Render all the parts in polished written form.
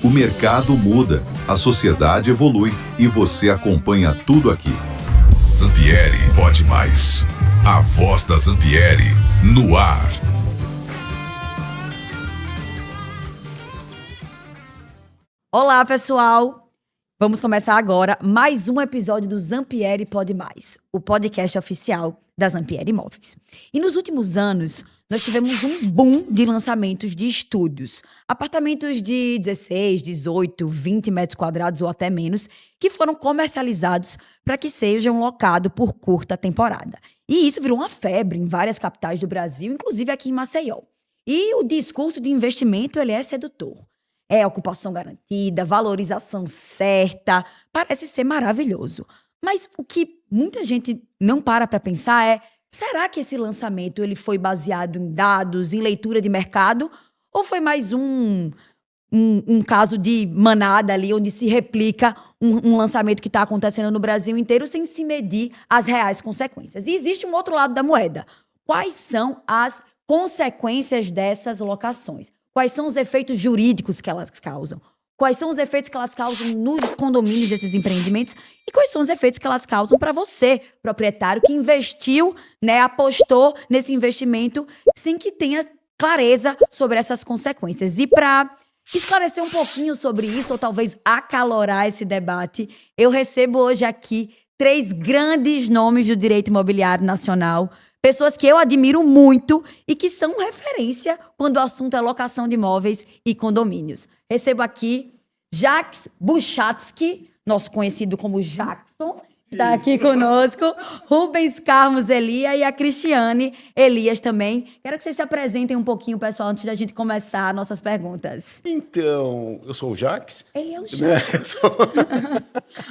O mercado muda, a sociedade evolui e você acompanha tudo aqui. Zampieri Pode Mais. A voz da Zampieri no ar. Olá, pessoal! Vamos começar agora mais um episódio do Zampieri Pode Mais, o podcast oficial da Zampieri Imóveis. E nos últimos anos, nós tivemos um boom de lançamentos de estúdios. Apartamentos de 16, 18, 20 metros quadrados ou até menos, que foram comercializados para que sejam locados por curta temporada. E isso virou uma febre em várias capitais do Brasil, inclusive aqui em Maceió. E o discurso de investimento, ele é sedutor. É ocupação garantida, valorização certa, parece ser maravilhoso. Mas o que muita gente não para pensar é: será que esse lançamento ele foi baseado em dados, em leitura de mercado? Ou foi mais um caso de manada ali, onde se replica um lançamento que está acontecendo no Brasil inteiro sem se medir as reais consequências? E existe um outro lado da moeda. Quais são as consequências dessas locações? Quais são os efeitos jurídicos que elas causam? Quais são os efeitos que elas causam nos condomínios desses empreendimentos? E quais são os efeitos que elas causam para você, proprietário, que investiu, apostou nesse investimento sem que tenha clareza sobre essas consequências? E para esclarecer um pouquinho sobre isso, ou talvez acalorar esse debate, eu recebo hoje aqui 3 grandes nomes do direito imobiliário nacional, pessoas que eu admiro muito e que são referência quando o assunto é locação de imóveis e condomínios. Recebo aqui Jacques Buchatsky, nosso conhecido como Jackson, que está aqui conosco, Rubens Carlos Elia e a Cristiane Elias também. Quero que vocês se apresentem um pouquinho, pessoal, antes da gente começar nossas perguntas. Então, eu sou o Jacques. Ele é o Jacques.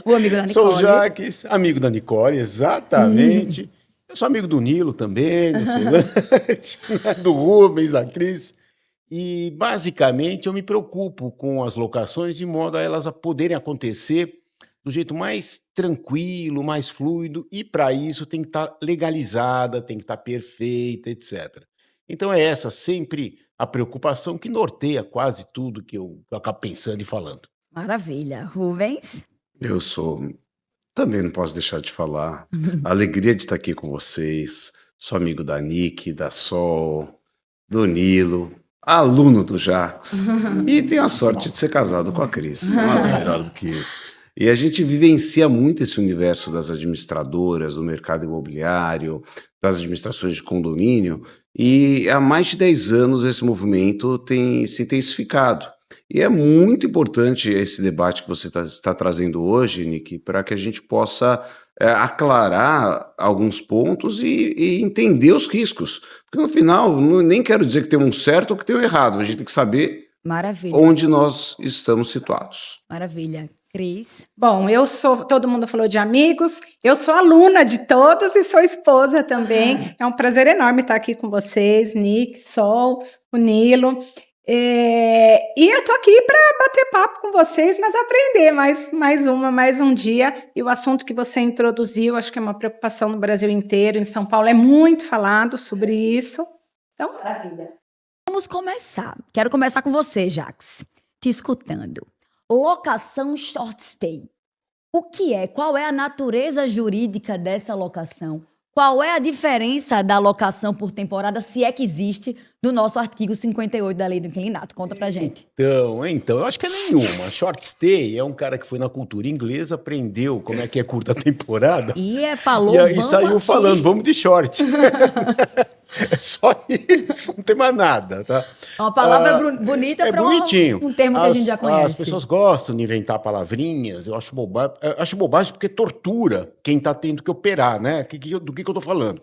O amigo da Nicole. Sou o Jacques, amigo da Nicole, exatamente. Eu sou amigo do Nilo também, do Rubens, da Cris. E, basicamente, eu me preocupo com as locações de modo a elas poderem acontecer do jeito mais tranquilo, mais fluido. E, para isso, tem que estar legalizada, tem que estar perfeita, etc. Então, é essa sempre a preocupação que norteia quase tudo que eu acabo pensando e falando. Maravilha. Rubens? Eu sou... Também não posso deixar de falar. A alegria de estar aqui com vocês. Sou amigo da Nick, da Sol, do Nilo, aluno do Jacques. E tenho a sorte de ser casado com a Cris. Nada melhor do que isso. E a gente vivencia muito esse universo das administradoras, do mercado imobiliário, das administrações de condomínio. E há mais de 10 anos esse movimento tem se intensificado. E é muito importante esse debate que você está trazendo hoje, Nick, para que a gente possa aclarar alguns pontos e entender os riscos. Porque no final, nem quero dizer que tem um certo ou que tem um errado, mas a gente tem que saber onde nós estamos situados. Maravilha. Cris? Bom, todo mundo falou de amigos, eu sou aluna de todos e sou esposa também. É um prazer enorme estar aqui com vocês, Nick, Sol, o Nilo. E eu tô aqui para bater papo com vocês, mas aprender mais um dia. E o assunto que você introduziu, acho que é uma preocupação no Brasil inteiro. Em São Paulo é muito falado sobre isso. Então, maravilha. Vamos começar. Quero começar com você, Jacques, te escutando. Locação short stay. O que é? Qual é a natureza jurídica dessa locação? Qual é a diferença da locação por temporada, se é que existe, do nosso artigo 58 da Lei do Inquilinato? Conta pra gente. Então, eu acho que é nenhuma. Short stay é um cara que foi na cultura inglesa, aprendeu como é que é curta temporada. E falou, e saiu aqui falando, vamos de short. É só isso, não tem mais nada, tá? Uma palavra bonita para um termo que a gente já conhece. As pessoas gostam de inventar palavrinhas, eu acho bobagem. Acho bobagem porque tortura quem está tendo que operar, né? Do que eu estou falando?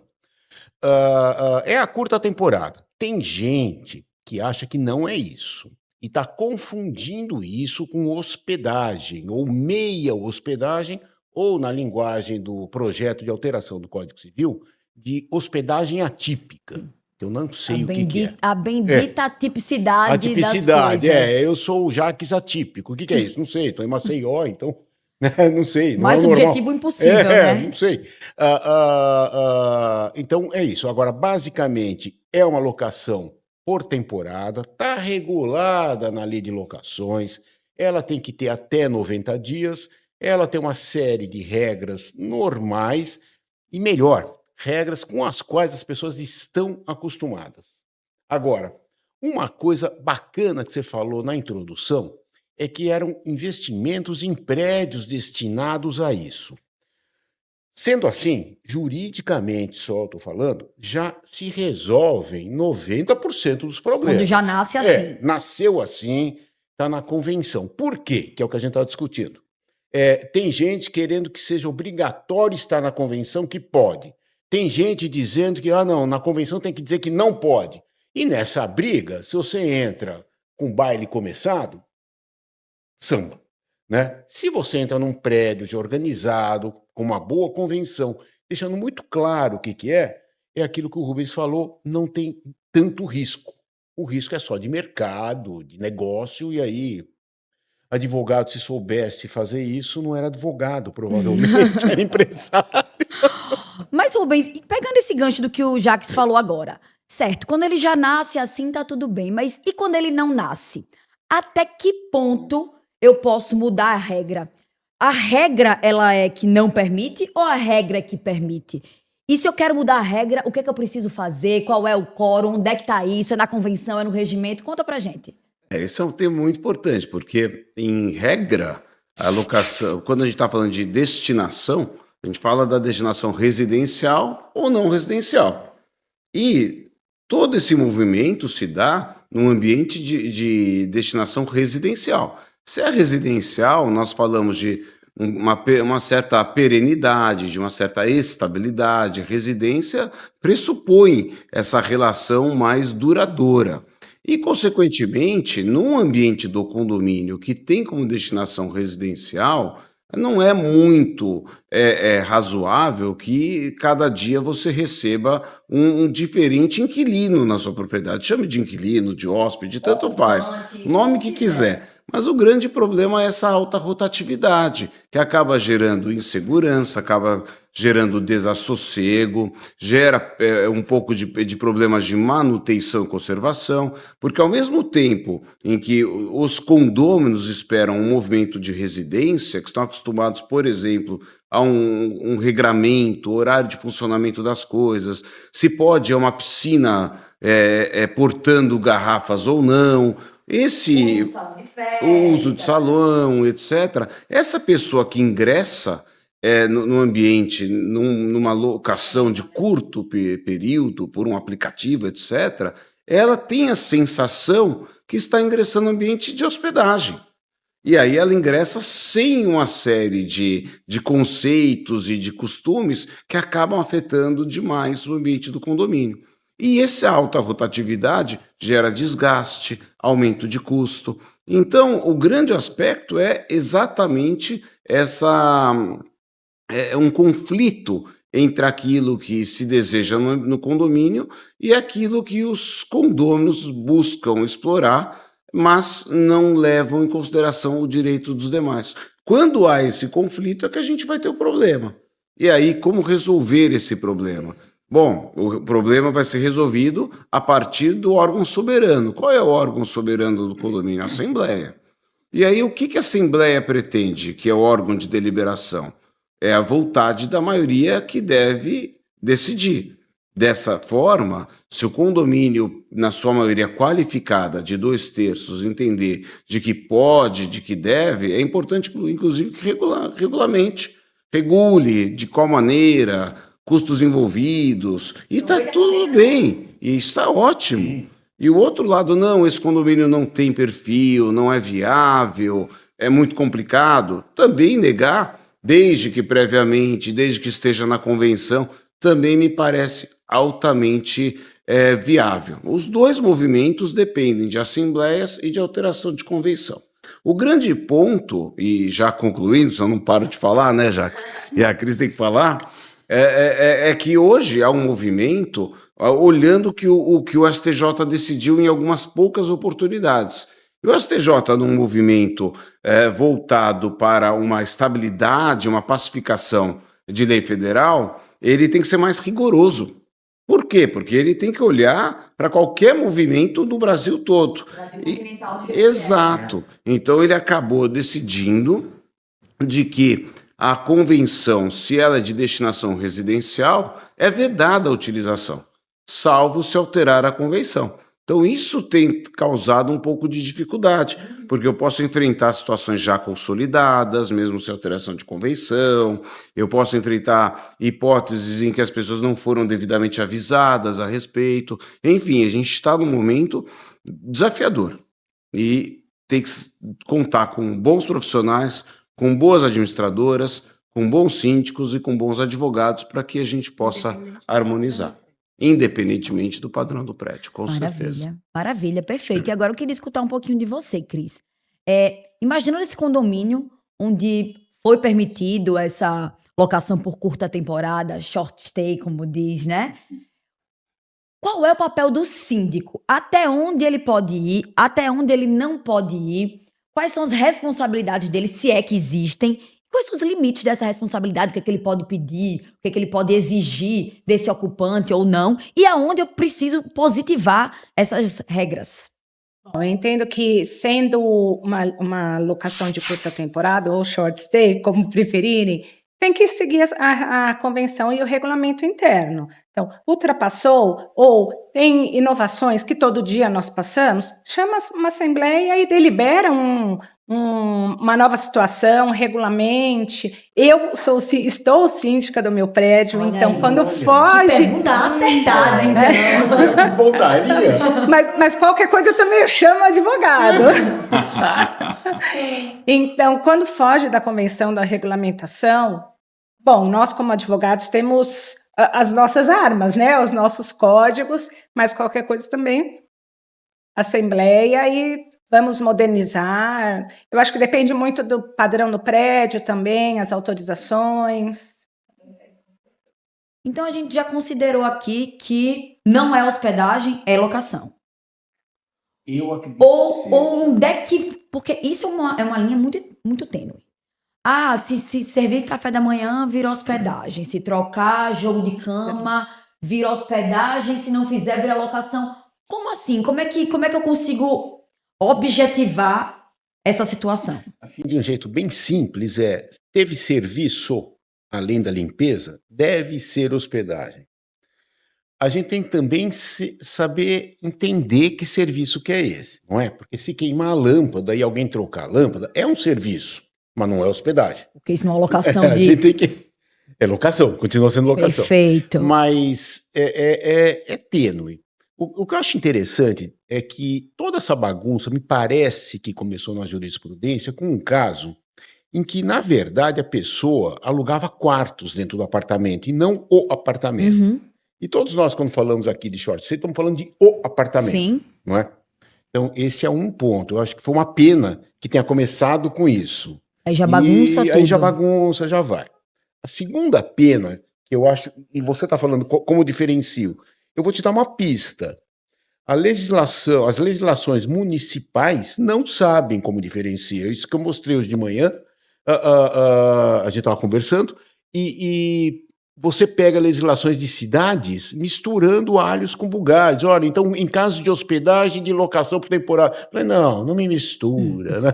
É a curta temporada. Tem gente que acha que não é isso e está confundindo isso com hospedagem ou meia hospedagem, ou na linguagem do projeto de alteração do Código Civil, de hospedagem atípica. Eu não sei o que é. A bendita tipicidade. A tipicidade, das coisas. Eu sou o Jacques atípico. O que é isso? Não sei, estou em Maceió, então... Não sei. Não mais é objetivo impossível, né? Não sei. Então, é isso. Agora, basicamente, é uma locação por temporada, está regulada na lei de locações. ela tem que ter até 90 dias, ela tem uma série de regras normais e, melhor, regras com as quais as pessoas estão acostumadas. Agora, uma coisa bacana que você falou na introdução é que eram investimentos em prédios destinados a isso. Sendo assim, juridicamente, só estou falando, já se resolvem 90% dos problemas. Quando já nasce assim. Nasceu assim, está na convenção. Por quê? Que é o que a gente estava discutindo. Tem gente querendo que seja obrigatório estar na convenção que pode. Tem gente dizendo que, não, na convenção tem que dizer que não pode. E nessa briga, se você entra com o baile começado, samba. Né? Se você entra num prédio já organizado, com uma boa convenção, deixando muito claro o que é aquilo que o Rubens falou, não tem tanto risco. O risco é só de mercado, de negócio, e aí, advogado, se soubesse fazer isso, não era advogado, provavelmente, era empresário. Mas, Rubens, pegando esse gancho do que o Jacques falou agora, certo, quando ele já nasce assim, tá tudo bem, mas e quando ele não nasce? Até que ponto eu posso mudar a regra? A regra, ela é que não permite ou a regra é que permite? E se eu quero mudar a regra, o que é que eu preciso fazer? Qual é o quórum? Onde é que tá isso? É na convenção? É no regimento? Conta pra gente. Esse é um tema muito importante, porque, em regra, a alocação, quando a gente está falando de destinação, a gente fala da destinação residencial ou não residencial. E todo esse movimento se dá num ambiente de destinação residencial. Se é residencial, nós falamos de uma certa perenidade, de uma certa estabilidade. Residência pressupõe essa relação mais duradoura. E, consequentemente, num ambiente do condomínio que tem como destinação residencial, não é muito razoável que cada dia você receba um diferente inquilino na sua propriedade. Chame de inquilino, de hóspede, tanto faz, nome que quiser. Mas o grande problema é essa alta rotatividade, que acaba gerando insegurança, acaba gerando desassossego, gera um pouco de problemas de manutenção e conservação, porque ao mesmo tempo em que os condôminos esperam um movimento de residência, que estão acostumados, por exemplo, a um regramento, horário de funcionamento das coisas, se pode uma piscina portando garrafas ou não, o uso de salão, etc. Essa pessoa que ingressa no ambiente, numa locação de curto período, por um aplicativo, etc., ela tem a sensação que está ingressando no ambiente de hospedagem. E aí ela ingressa sem uma série de conceitos e de costumes que acabam afetando demais o ambiente do condomínio. E essa alta rotatividade gera desgaste, aumento de custo. Então, o grande aspecto é exatamente um conflito entre aquilo que se deseja no condomínio e aquilo que os condôminos buscam explorar, mas não levam em consideração o direito dos demais. Quando há esse conflito é que a gente vai ter o problema. E aí, como resolver esse problema? Bom, o problema vai ser resolvido a partir do órgão soberano. Qual é o órgão soberano do condomínio? A Assembleia. E aí, o que a Assembleia pretende, que é o órgão de deliberação? É a vontade da maioria que deve decidir. Dessa forma, se o condomínio, na sua maioria qualificada, de 2/3, entender de que pode, de que deve, é importante, inclusive, que regulamente, regule de qual maneira, custos envolvidos, e está tudo bem, e está ótimo. E o outro lado, não, esse condomínio não tem perfil, não é viável, é muito complicado, também negar, desde que previamente, desde que esteja na convenção, também me parece altamente viável. Os dois movimentos dependem de assembleias e de alteração de convenção. O grande ponto, e já concluindo, só não paro de falar, né, Jacques? E a Cris tem que falar, é que hoje há um movimento olhando o que o STJ decidiu em algumas poucas oportunidades. E o STJ, num movimento voltado para uma estabilidade, uma pacificação de lei federal, ele tem que ser mais rigoroso. Por quê? Porque ele tem que olhar para qualquer movimento no Brasil todo. Exato. Então ele acabou decidindo de que a convenção, se ela é de destinação residencial, é vedada a utilização, salvo se alterar a convenção. Então isso tem causado um pouco de dificuldade, porque eu posso enfrentar situações já consolidadas, mesmo sem alteração de convenção, eu posso enfrentar hipóteses em que as pessoas não foram devidamente avisadas a respeito. Enfim, a gente está num momento desafiador e tem que contar com bons profissionais, com boas administradoras, com bons síndicos e com bons advogados para que a gente possa harmonizar. Independentemente do padrão do prédio, com certeza. Maravilha, perfeito. E agora eu queria escutar um pouquinho de você, Cris. Imaginando esse condomínio onde foi permitido essa locação por curta temporada, short stay, como diz, né? Qual é o papel do síndico? Até onde ele pode ir? Até onde ele não pode ir? Quais são as responsabilidades dele, se é que existem? Quais são os limites dessa responsabilidade? O que ele pode pedir? O que ele pode exigir desse ocupante ou não? E aonde eu preciso positivar essas regras? Bom, eu entendo que, sendo uma locação de curta temporada ou short stay, como preferirem, tem que seguir a convenção e o regulamento interno. Então, ultrapassou ou tem inovações que todo dia nós passamos, chama uma assembleia e delibera uma nova situação, regulamente. Eu estou síndica do meu prédio, Olha então aí, quando foge... Que pergunta acertada, então. Que pontaria! Mas qualquer coisa eu também chamo advogado. Então, quando foge da convenção da regulamentação, bom, nós como advogados temos as nossas armas, né? Os nossos códigos, mas qualquer coisa também, assembleia e vamos modernizar. Eu acho que depende muito do padrão do prédio também, as autorizações. Então a gente já considerou aqui que não é hospedagem, é locação. Eu acredito. Ou onde é que... Porque isso é uma linha muito, muito tênue. Ah, se servir café da manhã, vira hospedagem. Se trocar jogo de cama, vira hospedagem. Se não fizer, vira locação. Como assim? Como é que eu consigo objetivar essa situação? Assim, de um jeito bem simples, teve serviço além da limpeza, deve ser hospedagem. A gente tem que também saber entender que serviço que é esse, não é? Porque se queimar a lâmpada e alguém trocar a lâmpada, é um serviço, mas não é hospedagem. Porque isso não é uma locação A gente tem que... É locação, continua sendo locação. Perfeito. Mas é tênue. O que eu acho interessante é que toda essa bagunça me parece que começou na jurisprudência com um caso em que, na verdade, a pessoa alugava quartos dentro do apartamento e não o apartamento. Uhum. E todos nós, quando falamos aqui de short stay, estamos falando de o apartamento. Sim. Não é? Então, esse é um ponto. Eu acho que foi uma pena que tenha começado com isso. Aí já bagunça tudo. Aí já bagunça, já vai. A segunda pena, que eu acho, e você está falando como diferencio, eu vou te dar uma pista. As legislações municipais não sabem como diferencia. Isso que eu mostrei hoje de manhã, a gente estava conversando, e você pega legislações de cidades misturando alhos com bugalhos. Olha, então, em caso de hospedagem, de locação por temporada. Falei, não me mistura, né?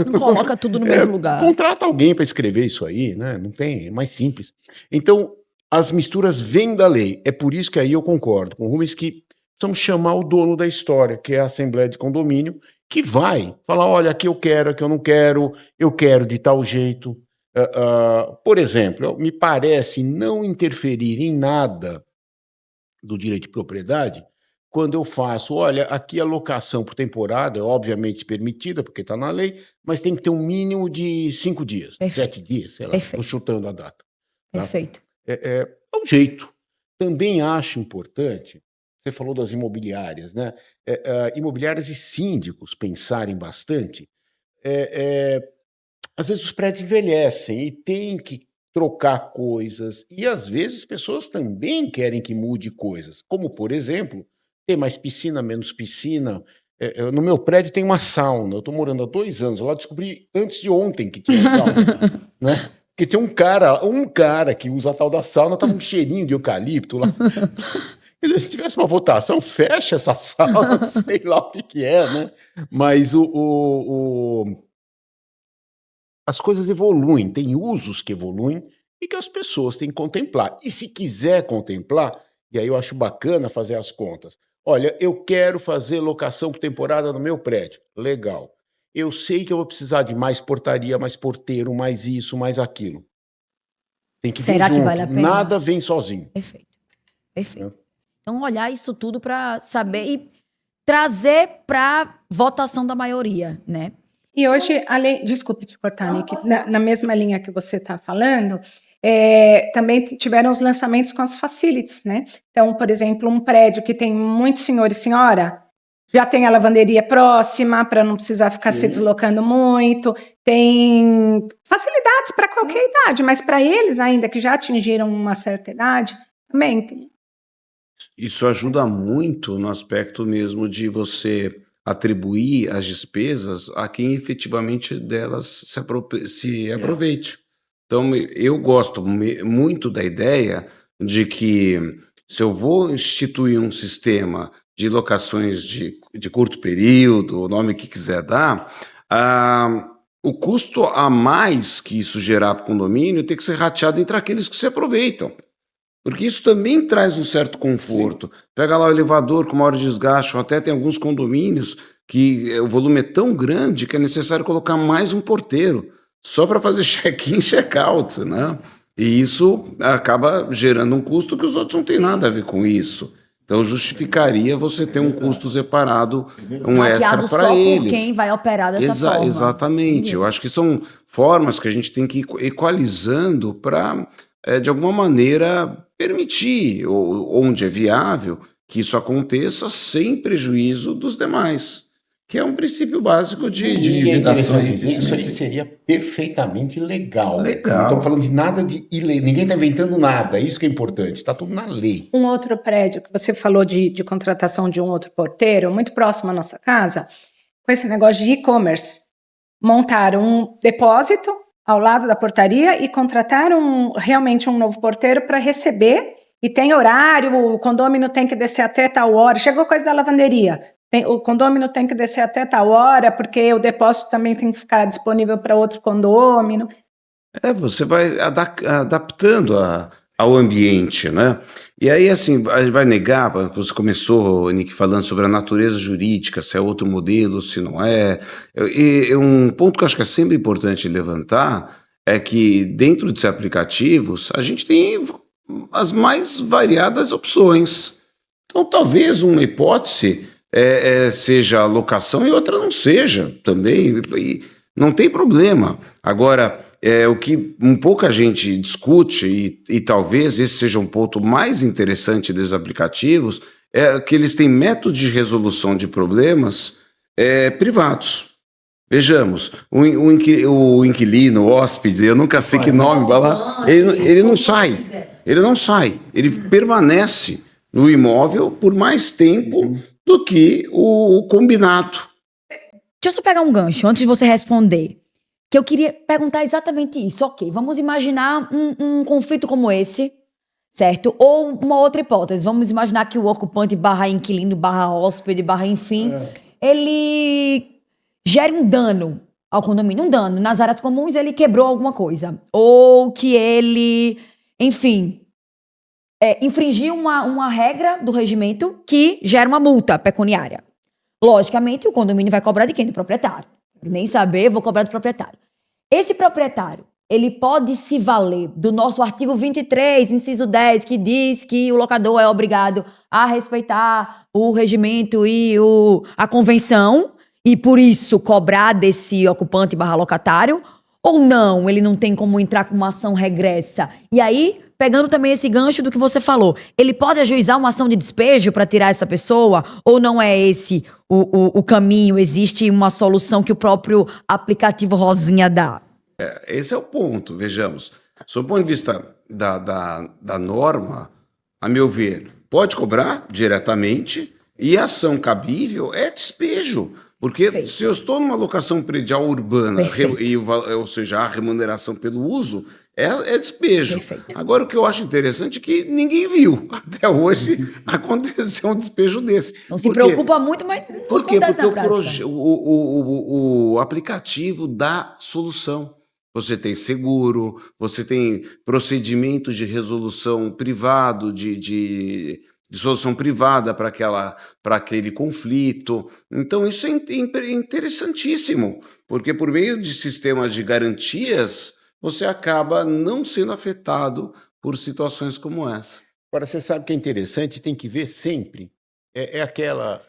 Não coloca tudo no mesmo lugar. Contrata alguém para escrever isso aí, né? Não tem, é mais simples. Então, as misturas vêm da lei. É por isso que aí eu concordo com o Rubens que precisamos chamar o dono da história, que é a Assembleia de Condomínio, que vai falar, olha, aqui eu quero, aqui eu quero de tal jeito. Por exemplo, me parece não interferir em nada do direito de propriedade quando eu faço, olha, aqui a locação por temporada é obviamente permitida, porque está na lei, mas tem que ter um mínimo de 5 dias, Perfeito. 7 dias, sei lá, Perfeito. estou chutando a data. Tá? Perfeito. É um jeito. Também acho importante, você falou das imobiliárias, né? Imobiliárias e síndicos pensarem bastante. Às vezes os prédios envelhecem e tem que trocar coisas. E às vezes pessoas também querem que mude coisas. Como, por exemplo, ter mais piscina, menos piscina. No meu prédio tem uma sauna. Eu estou morando há 2 anos. Eu lá descobri antes de ontem que tinha sauna. Né? Porque tem um cara que usa a tal da sauna, tava um cheirinho de eucalipto lá. Quer dizer, se tivesse uma votação, fecha essa sala, sei lá o que é, né? Mas as coisas evoluem, tem usos que evoluem e que as pessoas têm que contemplar. E se quiser contemplar, e aí eu acho bacana fazer as contas. Olha, eu quero fazer locação por temporada no meu prédio. Legal. Eu sei que eu vou precisar de mais portaria, mais porteiro, mais isso, mais aquilo. Tem que Será vir que junto. vale a pena? Nada vem sozinho. Perfeito. Perfeito. Então, olhar isso tudo para saber e trazer para votação da maioria, né? E hoje, desculpe te cortar, Nick, na mesma linha que você está falando, também tiveram os lançamentos com as facilities, né? Então, por exemplo, um prédio que tem muito senhor e senhora, já tem a lavanderia próxima, para não precisar ficar se deslocando muito, tem facilidades para qualquer idade, mas para eles ainda que já atingiram uma certa idade, também tem. Isso ajuda muito no aspecto mesmo de você atribuir as despesas a quem efetivamente delas se aproveite. Então, eu gosto muito da ideia de que se eu vou instituir um sistema de locações de curto período, o nome que quiser dar, o custo a mais que isso gerar para o condomínio tem que ser rateado entre aqueles que se aproveitam. Porque isso também traz um certo conforto. Pega lá o elevador com maior desgaste, ou até tem alguns condomínios que o volume é tão grande que é necessário colocar mais um porteiro, só para fazer check-in e check-out, né? E isso acaba gerando um custo que os outros não têm nada a ver com isso. Então justificaria você ter um custo separado, um extra Maquiado para só eles. por quem vai operar dessa forma. Exatamente. Entendi. Eu acho que são formas que a gente tem que ir equalizando para, de alguma maneira, permitir, onde é viável, que isso aconteça sem prejuízo dos demais. Que é um princípio básico de E é vedação. interessante dizer, isso aí seria perfeitamente legal. Legal. Não estamos falando de nada de ilegal. Ninguém está inventando nada. Isso que é importante. Está tudo na lei. Um outro prédio que você falou de contratação de um outro porteiro, muito próximo à nossa casa, com esse negócio de e-commerce. Montaram um depósito ao lado da portaria e contrataram realmente um novo porteiro para receber, e tem horário, o condômino tem que descer até tal hora. Chegou coisa da lavanderia. O condômino tem que descer até tal hora, porque o depósito também tem que ficar disponível para outro condômino. Você vai adaptando ao ambiente, né? E aí, assim, vai negar, você começou, Nick, falando sobre a natureza jurídica, se é outro modelo, se não é. E um ponto que eu acho que é sempre importante levantar é que dentro desses aplicativos a gente tem as mais variadas opções. Então, talvez uma hipótese seja a locação e outra não seja também, e não tem problema. Agora, o que pouca gente discute, e talvez esse seja um ponto mais interessante desses aplicativos, é que eles têm métodos de resolução de problemas privados. Vejamos, o inquilino, o hóspede, eu nunca sei que nome vai lá, ele não sai, ele permanece no imóvel por mais tempo do que o combinado. Deixa eu só pegar um gancho antes de você responder. Que eu queria perguntar exatamente isso. Ok, vamos imaginar um conflito como esse, certo? Ou uma outra hipótese. Vamos imaginar que o ocupante barra inquilino, barra hóspede, barra enfim, ele gere um dano ao condomínio. Um dano. Nas áreas comuns ele quebrou alguma coisa. Ou que ele, enfim, infringiu uma regra do regimento que gera uma multa pecuniária. Logicamente, o condomínio vai cobrar de quem? Do proprietário. Nem saber, vou cobrar do proprietário. Esse proprietário, ele pode se valer do nosso artigo 23, inciso 10, que diz que o locador é obrigado a respeitar o regimento e a convenção, e por isso cobrar desse ocupante barra locatário, ou não, ele não tem como entrar com uma ação regressa. E aí, pegando também esse gancho do que você falou, ele pode ajuizar uma ação de despejo para tirar essa pessoa? Ou não é esse o caminho? Existe uma solução que o próprio aplicativo Rosinha dá? Esse é o ponto, vejamos. Sob o ponto de vista da norma, a meu ver, pode cobrar diretamente e a ação cabível é despejo. Porque Perfeito. Se eu estou numa locação predial urbana, Perfeito. ou seja, a remuneração pelo uso, é despejo. Perfeito. Agora, o que eu acho interessante é que ninguém viu. Até hoje aconteceu um despejo desse. Não se Por quê? preocupa muito, mas Por quê? acontece Porque na prática. o aplicativo dá solução. Você tem seguro, você tem procedimento de resolução privado, de solução privada para aquele conflito. Então, isso é interessantíssimo, porque por meio de sistemas de garantias, você acaba não sendo afetado por situações como essa. Agora, você sabe que é interessante, tem que ver sempre. É aquela.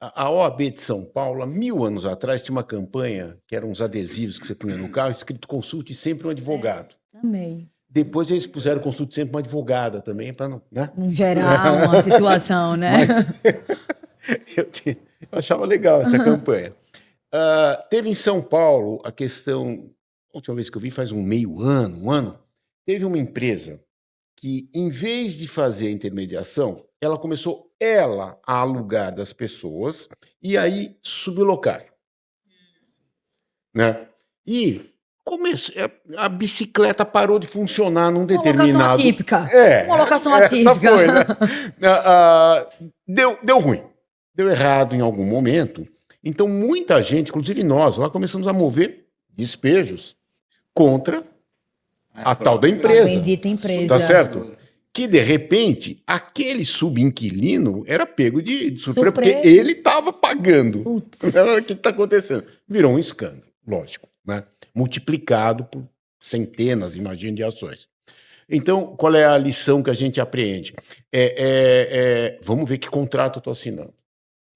A OAB de São Paulo, há 1000 anos atrás, tinha uma campanha que eram uns adesivos que você punha no carro, escrito consulte sempre um advogado. Também. Depois eles puseram consulte sempre uma advogada também, para não. Né? Não gerar uma situação, né? Mas eu achava legal essa campanha. Teve em São Paulo a questão. A última vez que eu vi, faz um ano, teve uma empresa que, em vez de fazer a intermediação, ela começou a alugar das pessoas e aí sublocar. Né? E a bicicleta parou de funcionar num determinado... Uma locação atípica. Uma locação essa atípica. foi, né? Deu ruim. Deu errado em algum momento. Então, muita gente, inclusive nós, lá começamos a mover despejos contra a tal da empresa. A bendita empresa. Tá certo? Que, de repente, aquele subinquilino era pego de surpresa, porque ele estava pagando. Putz. O que está acontecendo? Virou um escândalo, lógico, né? Multiplicado por centenas, imagino, de ações. Então, qual é a lição que a gente aprende? Vamos ver que contrato eu estou assinando.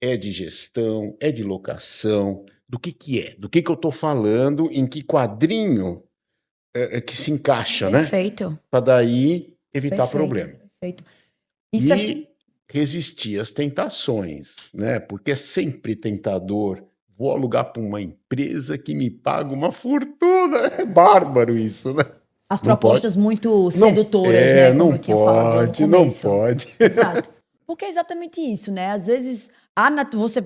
É de gestão, é de locação, do que é? Do que eu estou falando, em que quadrinho que se encaixa, né? Perfeito. Para daí evitar problema. Perfeito. E resistir às tentações, né? Porque é sempre tentador. Vou alugar para uma empresa que me paga uma fortuna. É bárbaro isso, né? As propostas muito sedutoras, né? Como Não eu tinha falado no não começo. pode. Exato. Porque é exatamente isso, né? Às vezes você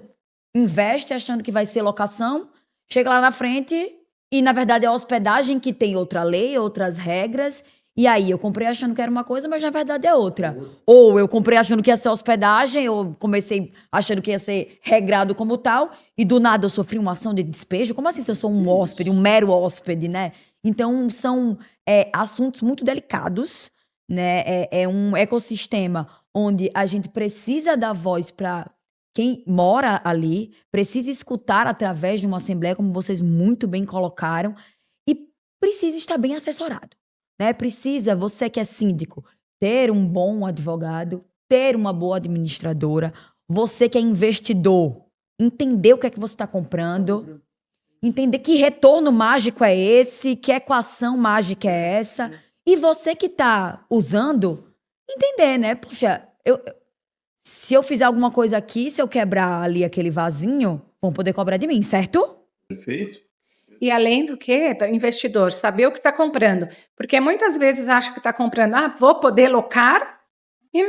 investe achando que vai ser locação, chega lá na frente e, na verdade, é a hospedagem que tem outra lei, outras regras. E aí, eu comprei achando que era uma coisa, mas na verdade é outra. Ou eu comprei achando que ia ser hospedagem, eu comecei achando que ia ser regrado como tal, e do nada eu sofri uma ação de despejo. Como assim se eu sou um hóspede, um mero hóspede, né? Então, são assuntos muito delicados, né? É um ecossistema onde a gente precisa dar voz para quem mora ali, precisa escutar através de uma assembleia, como vocês muito bem colocaram, e precisa estar bem assessorado. Né? Precisa, você que é síndico, ter um bom advogado, ter uma boa administradora, você que é investidor, entender o que é que você está comprando, entender que retorno mágico é esse, que equação mágica é essa, e você que está usando, entender, né? Puxa, se eu fizer alguma coisa aqui, se eu quebrar ali aquele vasinho, vão poder cobrar de mim, certo? Perfeito. E além do que, investidor, saber o que está comprando. Porque muitas vezes acha que está comprando, vou poder locar, e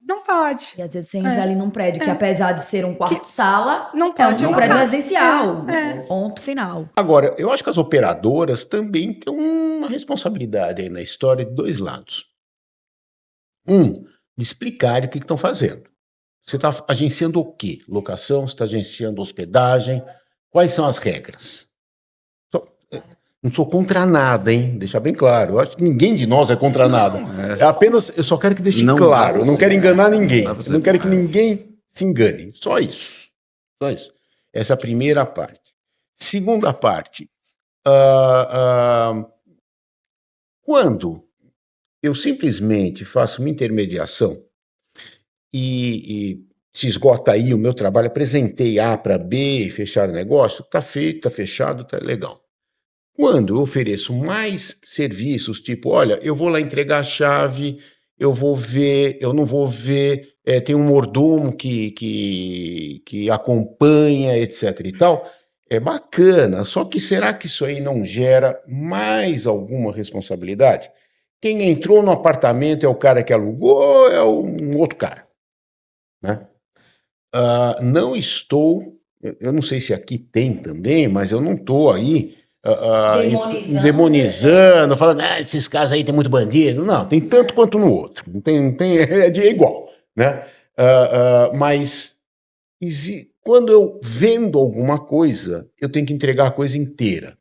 não pode. E às vezes você entra ali num prédio que, apesar de ser um quarto-sala, não pode é um locar. prédio residencial. Ponto final. Agora, eu acho que as operadoras também têm uma responsabilidade aí na história de dois lados. De explicar o que estão fazendo. Você está agenciando o quê? Locação? Você está agenciando hospedagem? Quais são as regras? Não sou contra nada, hein? Deixar bem claro. Eu acho que ninguém de nós é contra nada. É apenas, eu só quero que deixe claro. Eu não quero enganar ninguém. Eu não quero que ninguém se engane. Só isso. Só isso. Essa é a primeira parte. Segunda parte. Quando eu simplesmente faço uma intermediação e se esgota aí o meu trabalho, apresentei A para B e fechar o negócio, está feito, está fechado, está legal. Quando eu ofereço mais serviços, tipo, olha, eu vou lá entregar a chave, eu vou ver, eu não vou ver, tem um mordomo que acompanha, etc e tal, é bacana. Só que será que isso aí não gera mais alguma responsabilidade? Quem entrou no apartamento é o cara que alugou ou é um outro cara? Né? Não estou, eu não sei se aqui tem também, mas eu não estou aí demonizando, falando, esses casos aí tem muito bandido. Não, tem tanto quanto no outro. Não tem, é igual, né? Mas quando eu vendo alguma coisa, eu tenho que entregar a coisa inteira.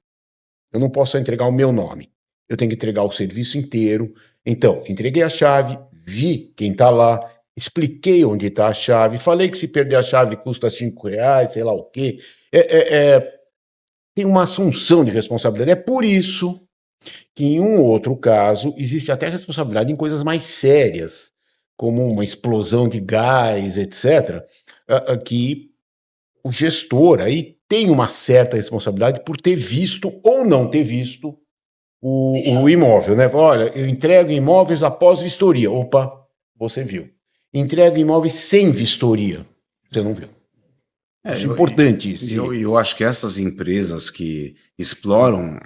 Eu não posso só entregar o meu nome. Eu tenho que entregar o serviço inteiro. Então, entreguei a chave, vi quem está lá, expliquei onde está a chave, falei que se perder a chave custa R$5, sei lá o quê. Tem uma assunção de responsabilidade. É por isso que, em um outro caso, existe até responsabilidade em coisas mais sérias, como uma explosão de gás, etc., que o gestor aí tem uma certa responsabilidade por ter visto ou não ter visto o imóvel, né? Olha, eu entrego imóveis após vistoria. Opa, você viu. Entrego imóveis sem vistoria. Você não viu. Acho importante isso. Eu acho que essas empresas que exploram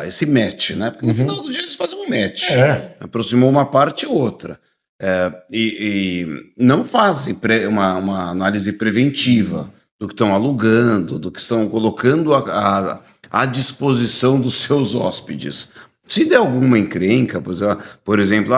esse match, né? Porque no final do dia eles fazem um match. Aproximou uma parte e outra. E não fazem uma análise preventiva do que estão alugando, do que estão colocando à disposição dos seus hóspedes. Se der alguma encrenca, por exemplo,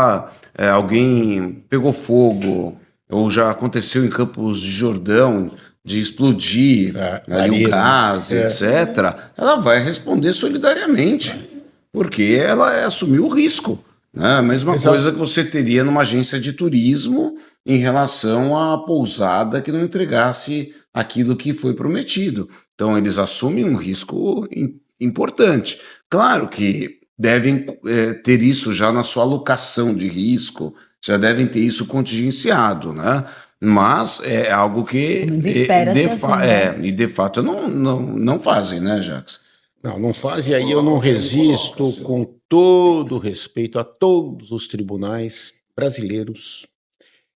alguém pegou fogo, ou já aconteceu em Campos de Jordão, de explodir ali um gás, etc., ela vai responder solidariamente, porque ela assumiu o risco. Né? A mesma coisa que você teria numa agência de turismo em relação à pousada que não entregasse aquilo que foi prometido. Então, eles assumem um risco importante. Claro que devem ter isso já na sua alocação de risco, já devem ter isso contingenciado, né? Mas é algo que de fato não fazem, né, Jacques? Não fazem, e aí eu não resisto, com todo respeito a todos os tribunais brasileiros.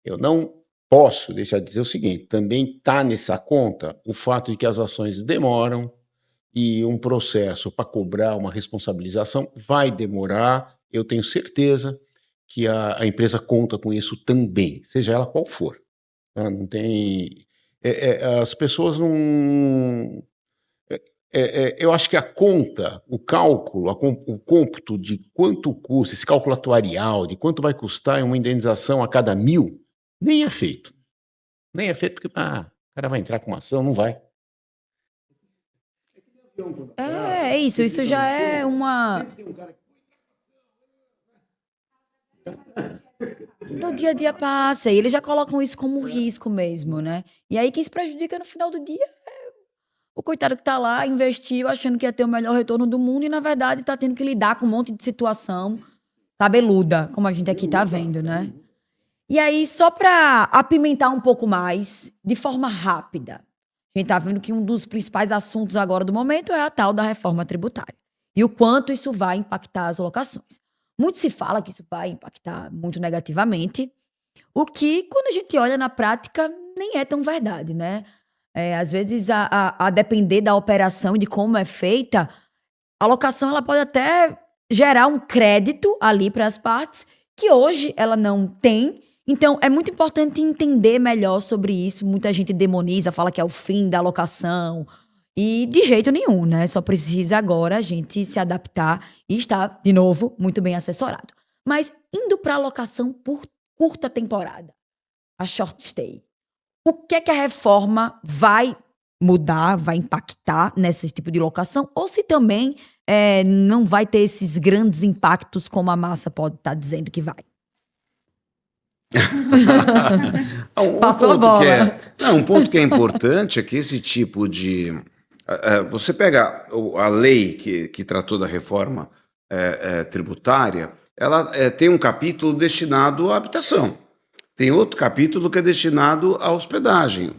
Eu não posso deixar de dizer o seguinte, também está nessa conta o fato de que as ações demoram e um processo para cobrar uma responsabilização vai demorar. Eu tenho certeza que a empresa conta com isso também, seja ela qual for. Não tem... as pessoas não... eu acho que a conta, o cálculo, o cômputo de quanto custa, esse cálculo atuarial, de quanto vai custar uma indenização a cada 1.000, nem é feito. Nem é feito porque o cara vai entrar com uma ação, não vai. Isso já é uma... No dia a dia passa, e eles já colocam isso como risco mesmo, né? E aí quem se prejudica no final do dia é o coitado que tá lá, investiu achando que ia ter o melhor retorno do mundo e na verdade tá tendo que lidar com um monte de situação cabeluda, como a gente aqui tá vendo, né? E aí, só para apimentar um pouco mais, de forma rápida, a gente tá vendo que um dos principais assuntos agora do momento é a tal da reforma tributária. E o quanto isso vai impactar as locações. Muito se fala que isso vai impactar muito negativamente, o que, quando a gente olha na prática, nem é tão verdade, né? Às vezes, a depender da operação e de como é feita, a locação ela pode até gerar um crédito ali para as partes, que hoje ela não tem. Então, é muito importante entender melhor sobre isso. Muita gente demoniza, fala que é o fim da locação. E de jeito nenhum, né? Só precisa agora a gente se adaptar e estar, de novo, muito bem assessorado. Mas indo para a locação por curta temporada, a short stay, o que é que a reforma vai mudar, vai impactar nesse tipo de locação? Ou se também não vai ter esses grandes impactos como a massa pode estar dizendo que vai? Passou a bola. Um ponto que é importante é que esse tipo de... você pega a lei que tratou da reforma tributária, ela tem um capítulo destinado à habitação. Tem outro capítulo que é destinado à hospedagem.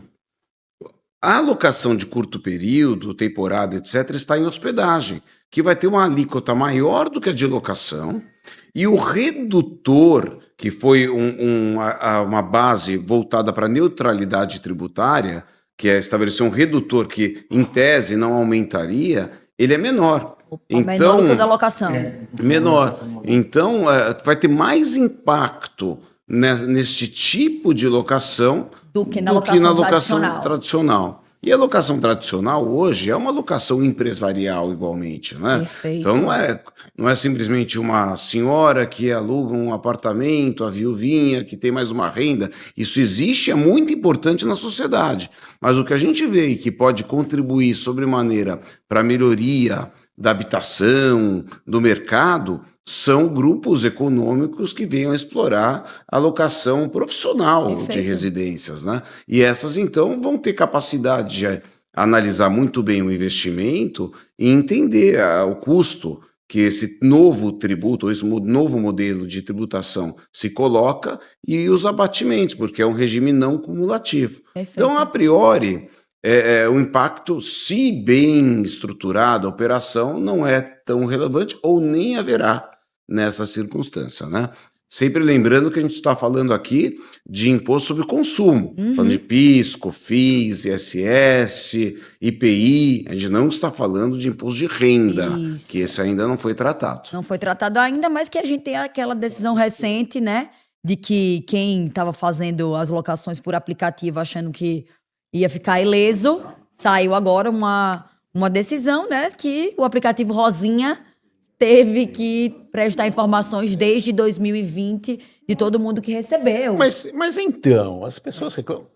A alocação de curto período, temporada, etc., está em hospedagem, que vai ter uma alíquota maior do que a de locação, e o redutor, que foi uma base voltada para a neutralidade tributária, que é estabelecer um redutor que, em tese, não aumentaria, ele é menor. Menor do que o da locação. Menor. Então, vai ter mais impacto neste tipo de locação do que na locação tradicional. E a locação tradicional hoje é uma locação empresarial igualmente, né? Perfeito. Então não é simplesmente uma senhora que aluga um apartamento, a viuvinha que tem mais uma renda. Isso existe, é muito importante na sociedade. Mas o que a gente vê e que pode contribuir sobremaneira para a melhoria da habitação, do mercado, são grupos econômicos que venham explorar a locação profissional de Perfeito. residências, né? E essas, então, vão ter capacidade de analisar muito bem o investimento e entender o custo que esse novo tributo, ou esse novo modelo de tributação se coloca e os abatimentos, porque é um regime não cumulativo. Perfeito. Então, a priori, o impacto, se bem estruturada a operação, não é tão relevante ou nem haverá nessa circunstância, né? Sempre lembrando que a gente está falando aqui de imposto sobre consumo, falando de PIS, COFINS, ISS, IPI, a gente não está falando de imposto de renda, Isso. que esse ainda não foi tratado. Não foi tratado ainda, mas que a gente tem aquela decisão recente, né? De que quem estava fazendo as locações por aplicativo achando que ia ficar ileso, saiu agora uma decisão, né? Que o aplicativo Rosinha teve que prestar informações desde 2020 de todo mundo que recebeu. Mas então, as pessoas reclamam.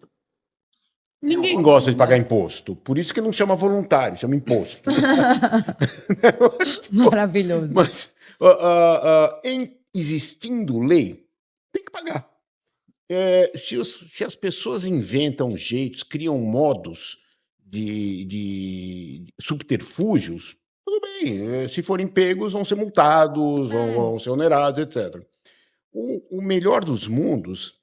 Ninguém gosta de pagar imposto, por isso que não chama voluntário, chama imposto. Maravilhoso. Mas, existindo lei, tem que pagar. Se as pessoas inventam jeitos, criam modos de subterfúgios, tudo bem. Se forem pegos, vão ser multados, vão ser onerados, etc. O melhor dos mundos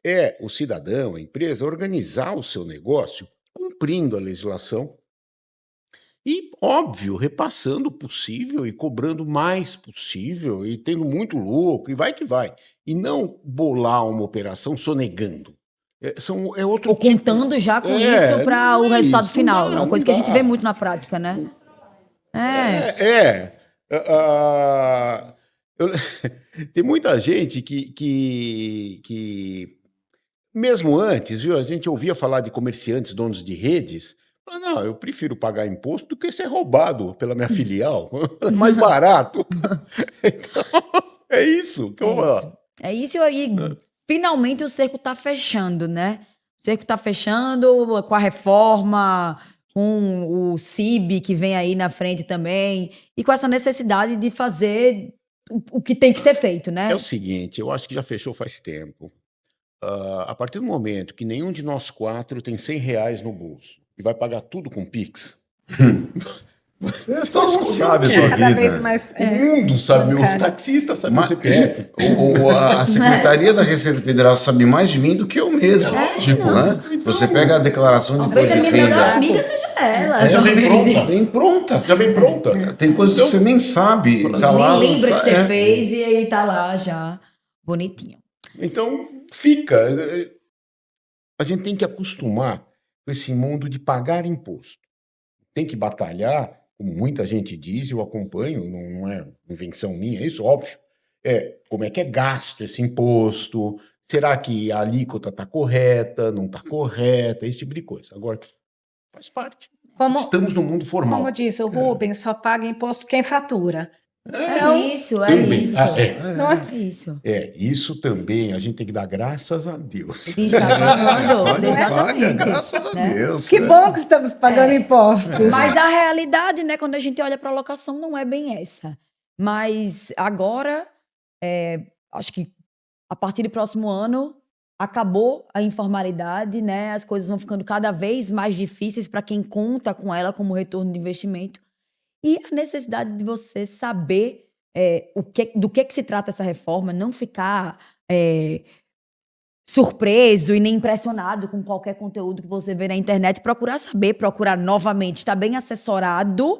é o cidadão, a empresa, organizar o seu negócio cumprindo a legislação e, óbvio, repassando o possível e cobrando o mais possível e tendo muito lucro, e vai que vai. E não bolar uma operação sonegando. É outro Ou contando já com isso para o resultado isso, final. não Uma coisa que a gente dá. vê muito na prática, né? Tem muita gente que mesmo antes, viu, a gente ouvia falar de comerciantes, donos de redes. Não, eu prefiro pagar imposto do que ser roubado pela minha filial. É mais barato. Então, é isso que eu vou falar. É isso aí. Finalmente o cerco tá fechando, né? O cerco tá fechando com a reforma, com o CIB que vem aí na frente também, e com essa necessidade de fazer o que tem que ser feito, né? É o seguinte, eu acho que já fechou faz tempo. A partir do momento que nenhum de nós quatro tem R$100 no bolso e vai pagar tudo com Pix, Todo mundo sabe a tua Cada vida. vez mais. o mundo sabe, o bancário. taxista sabe o CPF. A Secretaria da Receita Federal sabe mais de mim do que eu mesmo. lógico. Né? Você pega a declaração de Talvez imposto a de minha melhor renda. amiga seja ela. Já vem pronta. Bem pronta. Já vem pronta. Tem coisas que você nem sabe. Tá lá, Nem lembra que você é. fez e aí tá lá já bonitinho. Então, fica. A gente tem que acostumar com esse mundo de pagar imposto. Tem que batalhar, como muita gente diz, eu acompanho, não é invenção minha, isso óbvio. Como é que é gasto esse imposto? Será que a alíquota está correta, não está correta? Esse tipo de coisa. Agora, faz parte. Estamos no mundo formal. Como diz o Rubens, só paga imposto quem fatura. Isso, é Também. isso. Não é? É isso. Isso também a gente tem que dar graças a Deus. A gente tá pagando, Paga, exatamente. graças a né? Deus. Que bom que estamos pagando impostos. Mas a realidade, né, quando a gente olha para a locação, não é bem essa. Mas agora, acho que a partir do próximo ano, acabou a informalidade, né? As coisas vão ficando cada vez mais difíceis para quem conta com ela como retorno de investimento. E a necessidade de você saber do que se trata essa reforma, não ficar surpreso e nem impressionado com qualquer conteúdo que você vê na internet, procurar saber, procurar novamente, estar bem assessorado.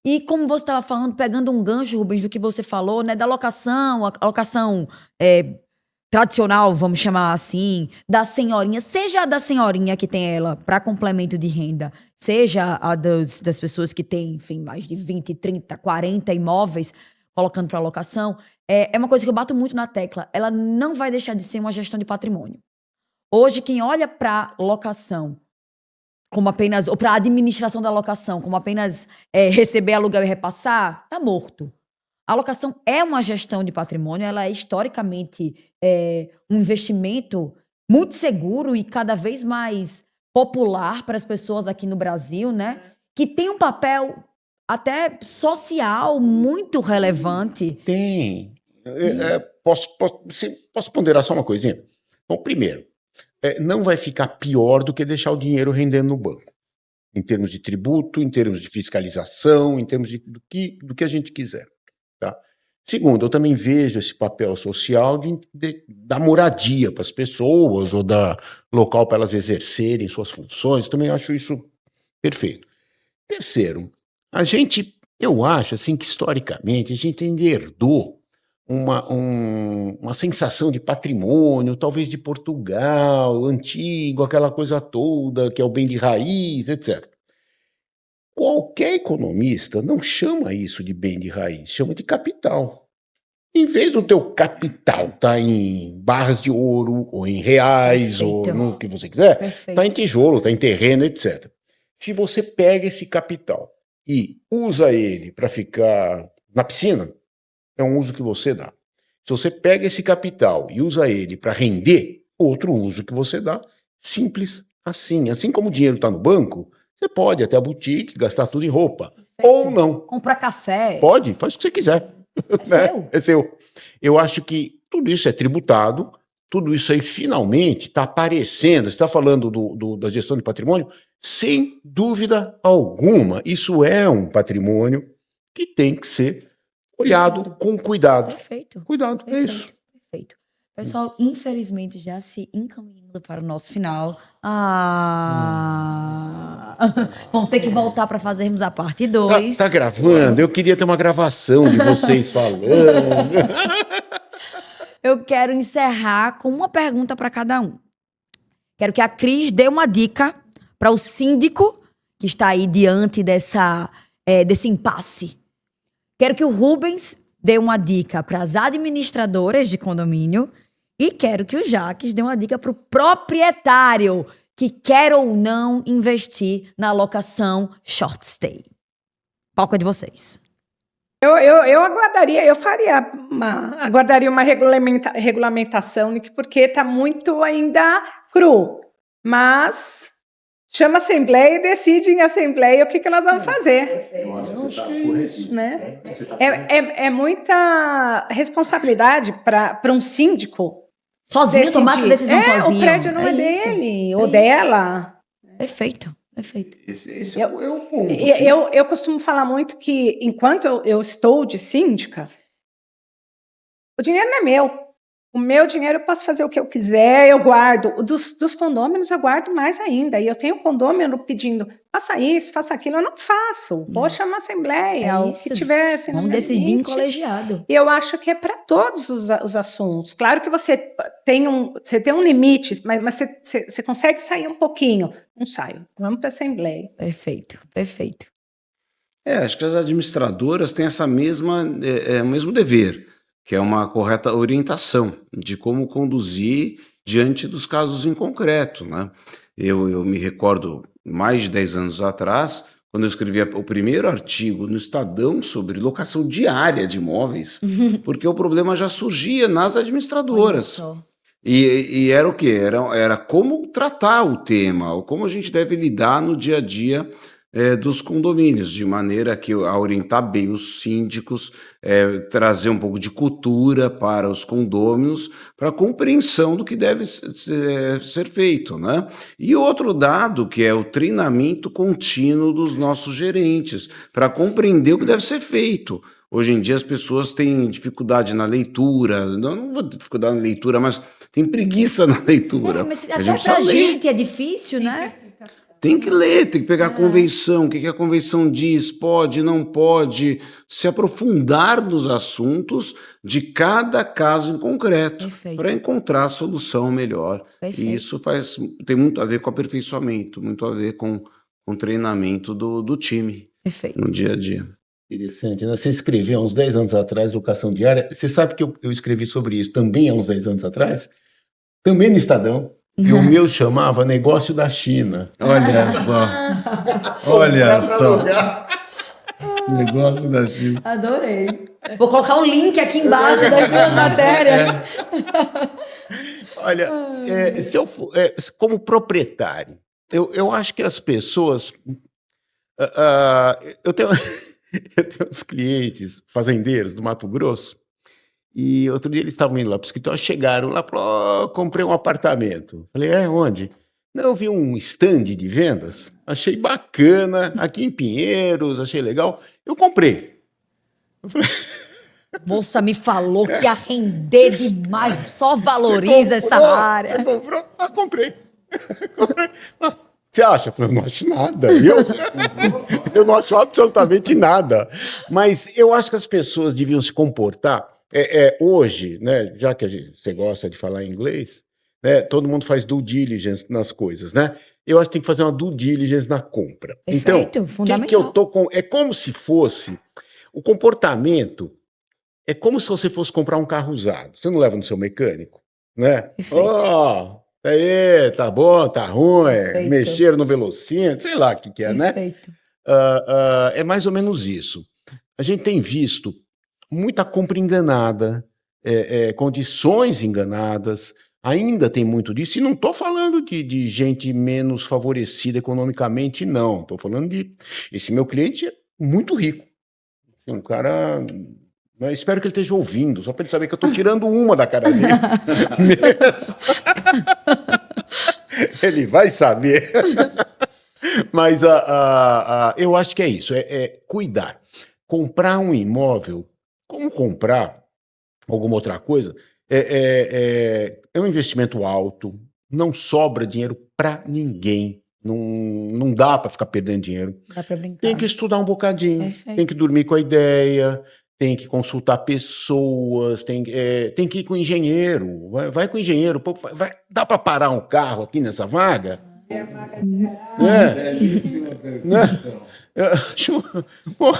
E como você estava falando, pegando um gancho, Rubens, do que você falou, né, da locação, a locação tradicional, vamos chamar assim, da senhorinha, seja a da senhorinha que tem ela para complemento de renda, seja a das pessoas que têm, enfim, mais de 20, 30, 40 imóveis colocando para locação, é uma coisa que eu bato muito na tecla. Ela não vai deixar de ser uma gestão de patrimônio. Hoje, quem olha para locação como apenas, ou para administração da locação, como apenas receber aluguel e repassar, tá morto. A locação é uma gestão de patrimônio, ela é historicamente um investimento muito seguro e cada vez mais popular para as pessoas aqui no Brasil, né? Que tem um papel até social muito relevante. Tem. Posso ponderar só uma coisinha? Bom, primeiro, não vai ficar pior do que deixar o dinheiro rendendo no banco. Em termos de tributo, em termos de fiscalização, em termos do que a gente quiser. Tá? Segundo, eu também vejo esse papel social da moradia para as pessoas ou da local para elas exercerem suas funções. Eu também acho isso perfeito. Terceiro, eu acho assim que historicamente a gente ainda herdou uma sensação de patrimônio, talvez de Portugal, antigo, aquela coisa toda, que é o bem de raiz, etc. Qualquer economista não chama isso de bem de raiz, chama de capital. Em vez do teu capital estar em barras de ouro, ou em reais, Perfeito. ou no que você quiser, Perfeito. está em tijolo, está em terreno, etc. Se você pega esse capital e usa ele para ficar na piscina, é um uso que você dá. Se você pega esse capital e usa ele para render, outro uso que você dá, simples assim. Assim como o dinheiro está no banco, você pode ir até a boutique, gastar tudo em roupa. Ou não. Comprar café. Pode, faz o que você quiser. É seu. É seu. Eu acho que tudo isso é tributado, tudo isso aí finalmente está aparecendo. Você está falando da gestão de patrimônio? Sem dúvida alguma. Isso é um patrimônio que tem que ser olhado com cuidado. Perfeito. Cuidado, é Perfeito. isso. Perfeito. Pessoal, infelizmente, já se encaminhando para o nosso final. Vão ter que voltar para fazermos a parte 2. Tá gravando? Eu queria ter uma gravação de vocês falando. Eu quero encerrar com uma pergunta para cada um. Quero que a Cris dê uma dica para o síndico que está aí diante desse impasse. Quero que o Rubens dê uma dica para as administradoras de condomínio e quero que o Jaques dê uma dica para o proprietário que quer ou não investir na locação short stay. Palco é de vocês. Eu aguardaria uma regulamentação, Nick, porque está muito ainda cru. Mas chama a Assembleia e decide em Assembleia o que nós vamos fazer. Né? É muita responsabilidade para um síndico Sozinho, tomar essa decisão sozinho. O prédio não é isso. dele ou dela. Perfeito, perfeito. Esse é o ponto. Eu costumo falar muito que, enquanto eu estou de síndica, o dinheiro não é meu. O meu dinheiro eu posso fazer o que eu quiser, eu guardo. Dos condôminos eu guardo mais ainda. E eu tenho condômino pedindo, faça isso, faça aquilo. Eu não faço. Vou chamar a Assembleia, o que tiver. Assim, Vamos decidir em colegiado. E eu acho que é para todos os assuntos. Claro que você tem um limite, mas você consegue sair um pouquinho. Não saio. Vamos para a Assembleia. Perfeito, perfeito. Acho que as administradoras têm o mesmo dever, que é uma correta orientação de como conduzir diante dos casos em concreto, né? Eu me recordo, mais de 10 anos atrás, quando eu escrevi o primeiro artigo no Estadão sobre locação diária de imóveis, porque o problema já surgia nas administradoras. E era o quê? Era como tratar o tema, ou como a gente deve lidar no dia a dia dos condomínios, de maneira que a orientar bem os síndicos, trazer um pouco de cultura para os condôminos, para a compreensão do que deve ser feito, né? E outro dado, que é o treinamento contínuo dos nossos gerentes, para compreender o que deve ser feito. Hoje em dia as pessoas têm dificuldade na leitura, não vou ter dificuldade na leitura, mas tem preguiça na leitura. Mas A até gente pra precisa ler. gente é difícil, né? Tem que ler, tem que pegar a convenção, o que a convenção diz, pode, não pode, se aprofundar nos assuntos de cada caso em concreto, para encontrar a solução melhor. Perfeito. E isso tem muito a ver com aperfeiçoamento, muito a ver com o treinamento do time Perfeito. no dia a dia. Interessante, né? Você escreveu há uns 10 anos atrás, locação diária. Você sabe que eu escrevi sobre isso também há uns 10 anos atrás? Também no Estadão. E o meu chamava Negócio da China. Olha só. Olha só. Negócio da China. Adorei. Vou colocar o link aqui embaixo das duas matérias. Olha, se eu for, como proprietário, eu acho que as pessoas... eu tenho uns clientes fazendeiros do Mato Grosso, e outro dia eles estavam indo lá para o escritório, chegaram lá e falaram, comprei um apartamento. Falei, onde? Não, eu vi um stand de vendas, achei bacana, aqui em Pinheiros, achei legal, eu comprei. Eu falei... Moça, me falou que ia render demais, só valoriza essa área. Você comprou? Comprei. Comprei. Você acha? Eu falei, eu não acho nada. Eu não acho absolutamente nada. Mas eu acho que as pessoas deviam se comportar. Hoje, né, já que você gosta de falar inglês, né, todo mundo faz due diligence nas coisas, né? Eu acho que tem que fazer uma due diligence na compra. Perfeito, então, fundamental. Que eu tô com, é como se fosse o comportamento. É como se você fosse comprar um carro usado. Você não leva no seu mecânico, né? Perfeito. Aí, tá bom, tá ruim, Perfeito. mexeram no velocímetro, sei lá o que é, né? Perfeito. É mais ou menos isso. A gente tem visto muita compra enganada, condições enganadas, ainda tem muito disso, e não estou falando de gente menos favorecida economicamente, não. Estou falando esse meu cliente é muito rico. Um cara... Mas espero que ele esteja ouvindo, só para ele saber que eu estou tirando uma da cara dele. Mesmo. Ele vai saber. Mas eu acho que é isso, cuidar. Comprar um imóvel, como comprar alguma outra coisa, é um investimento alto, não sobra dinheiro para ninguém. Não dá para ficar perdendo dinheiro. Dá para brincar. Tem que estudar um bocadinho, Perfeito. tem que dormir com a ideia, tem que consultar pessoas, tem que ir com o engenheiro, vai com o engenheiro. Pô, dá para parar um carro aqui nessa vaga? Pô,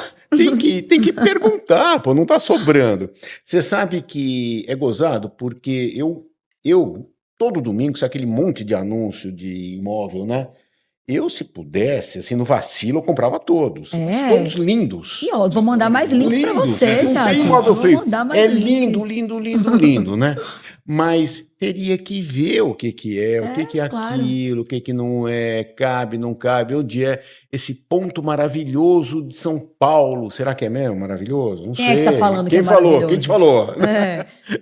tem que perguntar, pô, não tá sobrando. Você sabe que é gozado, porque eu todo domingo, sabe aquele monte de anúncio de imóvel, né? Eu, se pudesse, assim, no vacilo, eu comprava todos. Todos lindos. E ó, vou mandar mais links para você, Não Jacques. tem imóvel Vou feio. mandar mais É links. lindo, né? Mas teria que ver o que é, o que é claro. aquilo, o que não é, cabe, não cabe, onde é esse ponto maravilhoso de São Paulo. Será que é mesmo maravilhoso? Não Quem sei. é que tá falando que Quem é falou? maravilhoso? Quem te falou?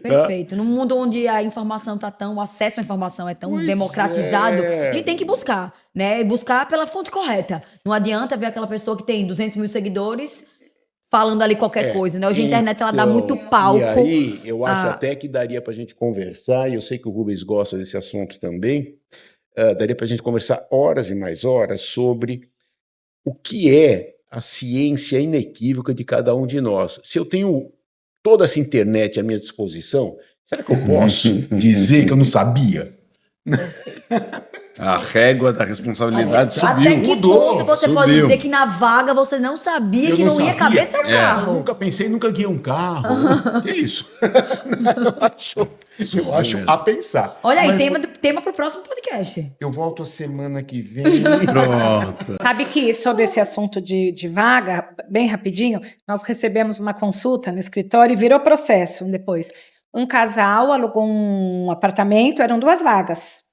Perfeito. Num mundo onde a informação tá tão, o acesso à informação é tão Pois democratizado, é. a gente tem que buscar, né? E buscar pela fonte correta. Não adianta ver aquela pessoa que tem 200 mil seguidores falando ali qualquer coisa, né? Hoje a internet, ela dá muito palco. E aí, eu acho até que daria pra gente conversar, e eu sei que o Rubens gosta desse assunto também, daria pra gente conversar horas e mais horas sobre o que é a ciência inequívoca de cada um de nós. Se eu tenho toda essa internet à minha disposição, será que eu posso dizer que eu não sabia? A régua da responsabilidade Até subiu. que Mudou, ponto você pode dizer que na vaga você não sabia Eu que não ia sabia. caber seu Eu carro? nunca pensei, nunca guiei um carro. Que isso? eu acho mesmo. a pensar. Olha aí, Mas tema pro próximo podcast. eu volto a semana que vem. Pronto. Sabe que sobre esse assunto de vaga, bem rapidinho, nós recebemos uma consulta no escritório e virou processo depois. Um casal alugou um apartamento, eram 2 vagas.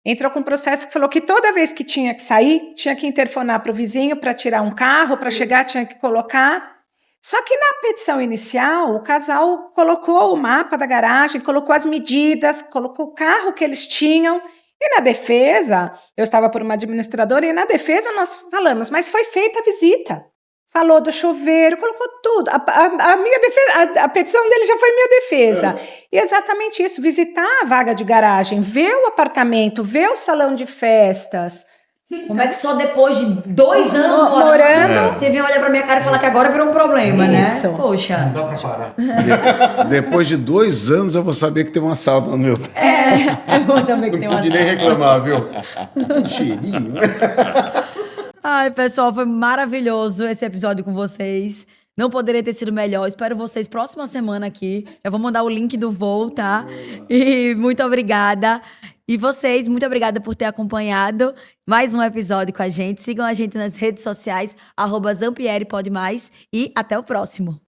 Entrou com um processo que falou que toda vez que tinha que sair, tinha que interfonar para o vizinho para tirar um carro, para chegar tinha que colocar. Só que na petição inicial, o casal colocou o mapa da garagem, colocou as medidas, colocou o carro que eles tinham. E na defesa, eu estava por uma administradora, e na defesa nós falamos, mas foi feita a visita. Falou do chuveiro, colocou tudo. A minha defesa, a petição dele já foi minha defesa. E exatamente isso, visitar a vaga de garagem, ver o apartamento, ver o salão de festas. Como é que só depois de 2 anos morando, você vem olhar pra minha cara e falar que agora virou um problema, Isso. né? Poxa. Dá pra parar. Depois de 2 anos eu vou saber que tem uma assalto no meu. Eu vou saber que tem uma Não pode nem reclamar, viu? Tem um cheirinho. Ai, pessoal, foi maravilhoso esse episódio com vocês. Não poderia ter sido melhor. Espero vocês próxima semana aqui. Eu vou mandar o link do voo, tá? E muito obrigada. E vocês, muito obrigada por ter acompanhado mais um episódio com a gente. Sigam a gente nas redes sociais, @ZampierePodMais, e até o próximo.